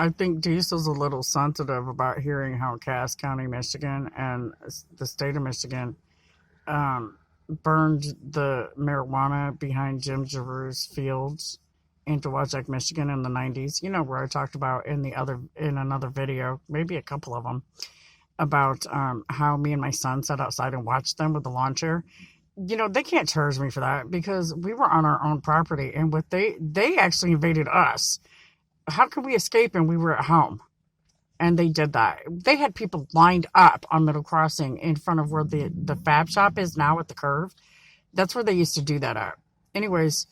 I think Diesel's a little sensitive about hearing how Cass County, Michigan, and the state of Michigan um, burned the marijuana behind Jim Giroux's fields in Dowagiac, Michigan in the 90s. You know, where I talked about in another video, maybe a couple of them, about how me and my son sat outside and watched them with the lawn chair. You know, they can't charge me for that because we were on our own property, and what they actually invaded us. How could we escape and we were at home? And they did that. They had people lined up on Middle Crossing in front of where the fab shop is now at the curve. That's where they used to do that at. Anyways,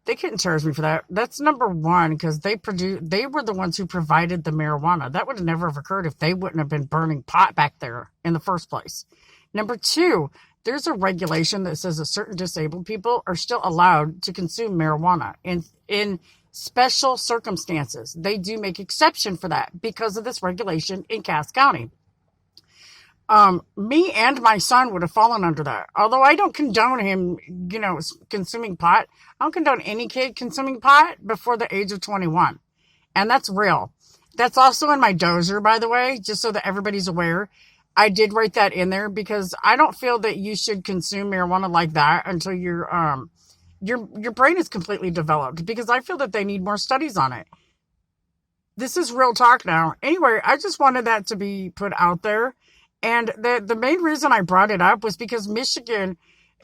they couldn't charge me for that. That's number one, because they were the ones who provided the marijuana. That would have never have occurred if they wouldn't have been burning pot back there in the first place. Number two, there's a regulation that says that certain disabled people are still allowed to consume marijuana in special circumstances. They do make exception for that because of this regulation in Cass County. Me and my son would have fallen under that. Although I don't condone him, consuming pot. I don't condone any kid consuming pot before the age of 21. And that's real. That's also in my dozer, by the way, just so that everybody's aware. I did write that in there because I don't feel that you should consume marijuana like that until your brain is completely developed, because I feel that they need more studies on it. This is real talk now. Anyway, I just wanted that to be put out there. And the main reason I brought it up was because Michigan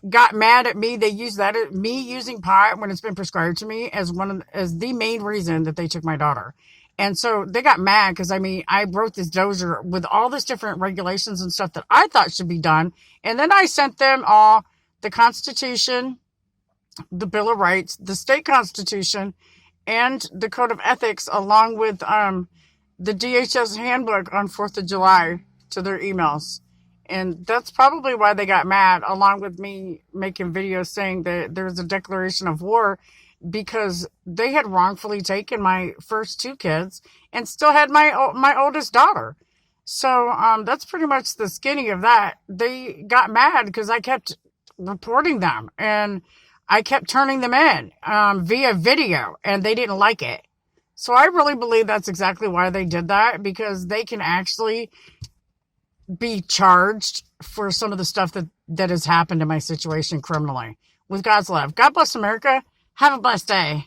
got mad at me. They used me using pot when it's been prescribed to me as the main reason that they took my daughter. And so they got mad because, I wrote this dozer with all this different regulations and stuff that I thought should be done. And then I sent them all the Constitution, the Bill of Rights, the state constitution, and the Code of Ethics, along with the DHS handbook on 4th of July to their emails. And that's probably why they got mad, along with me making videos saying that there's a declaration of war, because they had wrongfully taken my first two kids and still had my oldest daughter. So that's pretty much the skinny of that. They got mad because I kept reporting them and I kept turning them in via video, and they didn't like it. So I really believe that's exactly why they did that, because they can actually be charged for some of the stuff that has happened in my situation criminally. With God's love. God bless America. Have a blessed day.